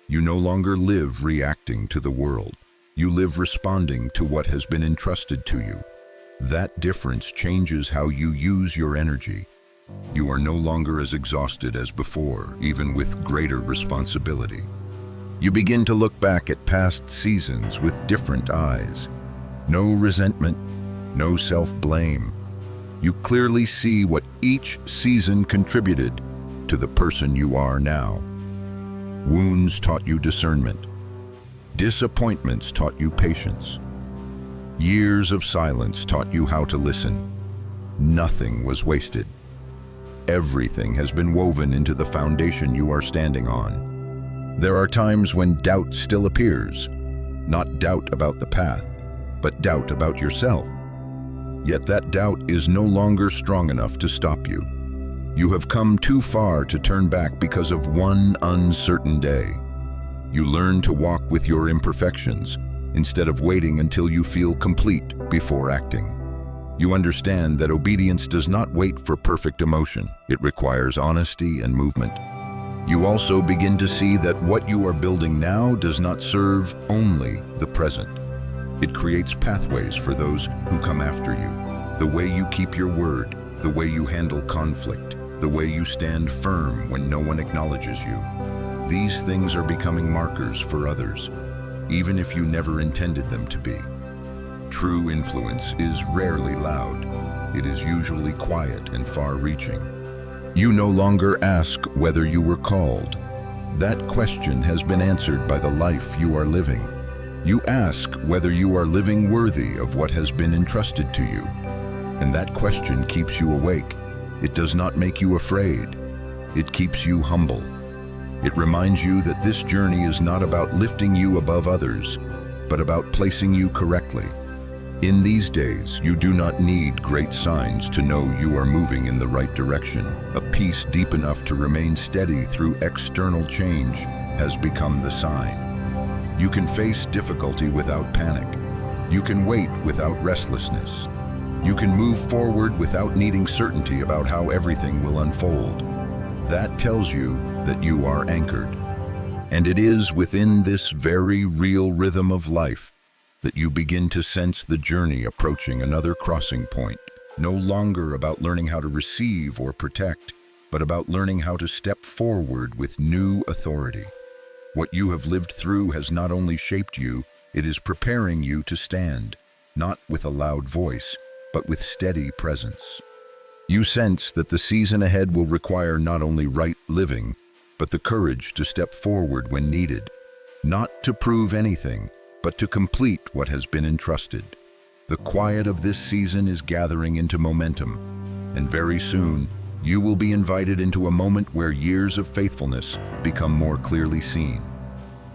You no longer live reacting to the world. You live responding to what has been entrusted to you. That difference changes how you use your energy. You are no longer as exhausted as before, even with greater responsibility. You begin to look back at past seasons with different eyes. No resentment, no self-blame. You clearly see what each season contributed to the person you are now. Wounds taught you discernment. Disappointments taught you patience. Years of silence taught you how to listen. Nothing was wasted. Everything has been woven into the foundation you are standing on. There are times when doubt still appears, not doubt about the path, but doubt about yourself. Yet that doubt is no longer strong enough to stop you. You have come too far to turn back because of one uncertain day. You learn to walk with your imperfections instead of waiting until you feel complete before acting. You understand that obedience does not wait for perfect emotion. It requires honesty and movement. You also begin to see that what you are building now does not serve only the present. It creates pathways for those who come after you. The way you keep your word, the way you handle conflict, the way you stand firm when no one acknowledges you. These things are becoming markers for others, even if you never intended them to be. True influence is rarely loud. It is usually quiet and far-reaching. You no longer ask whether you were called. That question has been answered by the life you are living. You ask whether you are living worthy of what has been entrusted to you. And that question keeps you awake. It does not make you afraid. It keeps you humble. It reminds you that this journey is not about lifting you above others, but about placing you correctly. In these days, you do not need great signs to know you are moving in the right direction. A peace deep enough to remain steady through external change has become the sign. You can face difficulty without panic. You can wait without restlessness. You can move forward without needing certainty about how everything will unfold. That tells you that you are anchored. And it is within this very real rhythm of life that you begin to sense the journey approaching another crossing point, no longer about learning how to receive or protect, but about learning how to step forward with new authority. What you have lived through has not only shaped you, it is preparing you to stand, not with a loud voice, but with steady presence. You sense that the season ahead will require not only right living, but the courage to step forward when needed, not to prove anything, but to complete what has been entrusted. The quiet of this season is gathering into momentum, and very soon you will be invited into a moment where years of faithfulness become more clearly seen.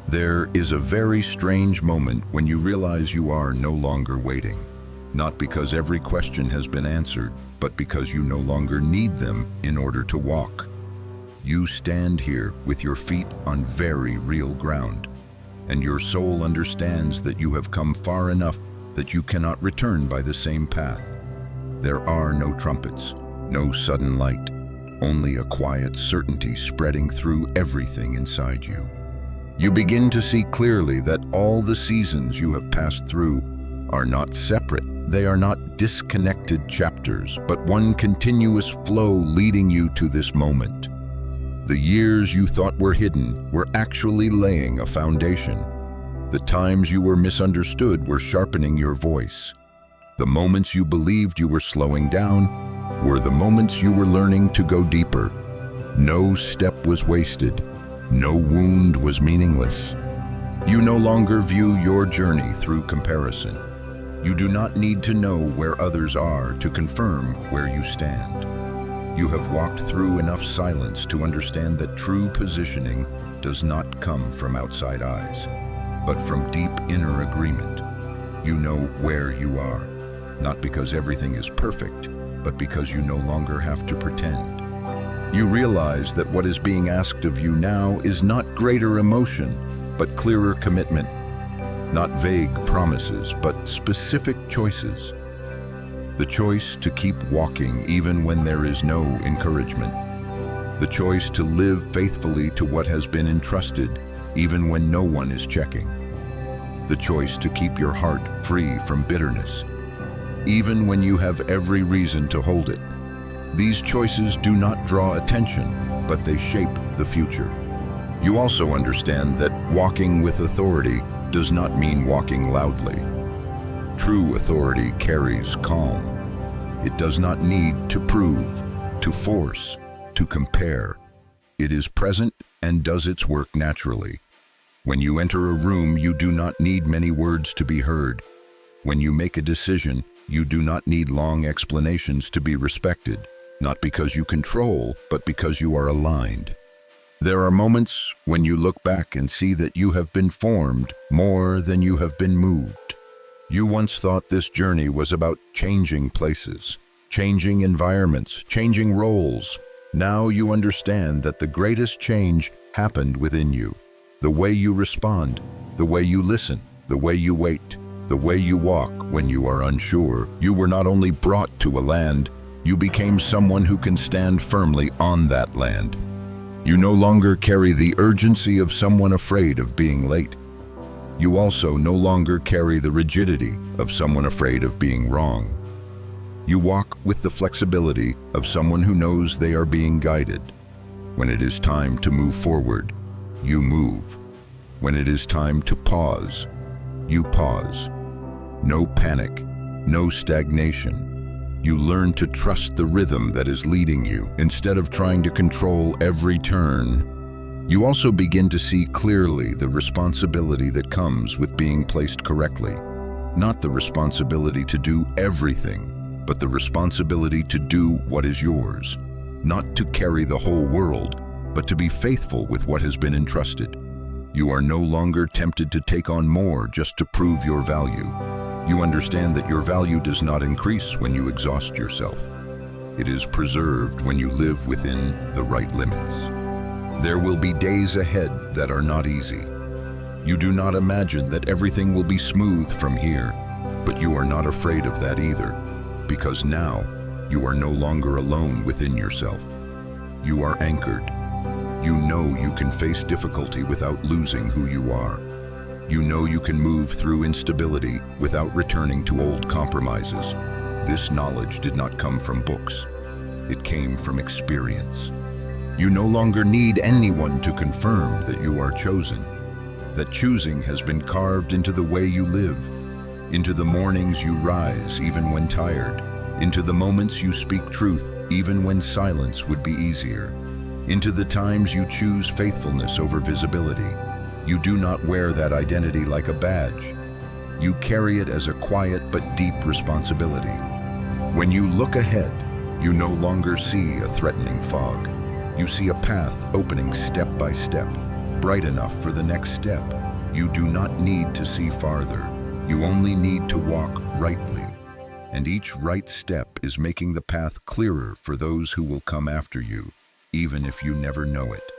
There is a very strange moment when you realize you are no longer waiting, not because every question has been answered, but because you no longer need them in order to walk. You stand here with your feet on very real ground, and your soul understands that you have come far enough that you cannot return by the same path. There are no trumpets, no sudden light, only a quiet certainty spreading through everything inside you. You begin to see clearly that all the seasons you have passed through are not separate. They are not disconnected chapters, but one continuous flow leading you to this moment. The years you thought were hidden were actually laying a foundation. The times you were misunderstood were sharpening your voice. The moments you believed you were slowing down were the moments you were learning to go deeper. No step was wasted. No wound was meaningless. You no longer view your journey through comparison. You do not need to know where others are to confirm where you stand. You have walked through enough silence to understand that true positioning does not come from outside eyes, but from deep inner agreement. You know where you are, not because everything is perfect, but because you no longer have to pretend. You realize that what is being asked of you now is not greater emotion, but clearer commitment. Not vague promises, but specific choices. The choice to keep walking even when there is no encouragement. The choice to live faithfully to what has been entrusted even when no one is checking. The choice to keep your heart free from bitterness, even when you have every reason to hold it. These choices do not draw attention, but they shape the future. You also understand that walking with authority does not mean walking loudly. True authority carries calm. It does not need to prove, to force, to compare. It is present and does its work naturally. When you enter a room, you do not need many words to be heard. When you make a decision, you do not need long explanations to be respected, not because you control, but because you are aligned. There are moments when you look back and see that you have been formed more than you have been moved. You once thought this journey was about changing places, changing environments, changing roles. Now you understand that the greatest change happened within you. The way you respond, the way you listen, the way you wait, the way you walk when you are unsure. You were not only brought to a land, you became someone who can stand firmly on that land. You no longer carry the urgency of someone afraid of being late. You also no longer carry the rigidity of someone afraid of being wrong. You walk with the flexibility of someone who knows they are being guided. When it is time to move forward, you move. When it is time to pause, you pause. No panic, no stagnation, You learn to trust the rhythm that is leading you instead of trying to control every turn. You also begin to see clearly the responsibility that comes with being placed correctly. Not the responsibility to do everything, but the responsibility to do what is yours. Not to carry the whole world, but to be faithful with what has been entrusted. You are no longer tempted to take on more just to prove your value. You understand that your value does not increase when you exhaust yourself. It is preserved when you live within the right limits. There will be days ahead that are not easy. You do not imagine that everything will be smooth from here, but you are not afraid of that either, because now you are no longer alone within yourself. You are anchored. You know you can face difficulty without losing who you are. You know you can move through instability without returning to old compromises. This knowledge did not come from books. It came from experience. You no longer need anyone to confirm that you are chosen, that choosing has been carved into the way you live, into the mornings you rise even when tired, into the moments you speak truth even when silence would be easier, into the times you choose faithfulness over visibility. You do not wear that identity like a badge. You carry it as a quiet but deep responsibility. When you look ahead, you no longer see a threatening fog. You see a path opening step by step, bright enough for the next step. You do not need to see farther. You only need to walk rightly. And each right step is making the path clearer for those who will come after you, even if you never know it.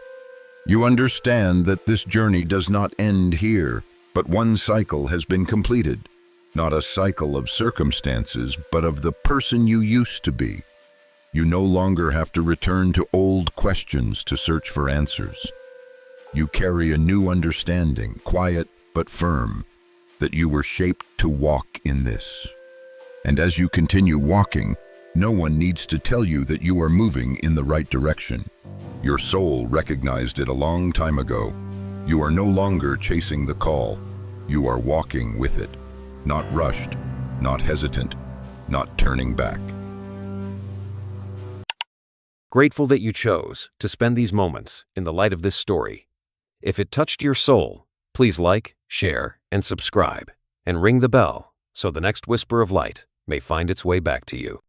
You understand that this journey does not end here, but one cycle has been completed. Not a cycle of circumstances, but of the person you used to be. You no longer have to return to old questions to search for answers. You carry a new understanding, quiet but firm, that you were shaped to walk in this. And as you continue walking, no one needs to tell you that you are moving in the right direction. Your soul recognized it a long time ago. You are no longer chasing the call. You are walking with it, not rushed, not hesitant, not turning back. Grateful that you chose to spend these moments in the light of this story. If it touched your soul, please like, share, and subscribe, and ring the bell so the next whisper of light may find its way back to you.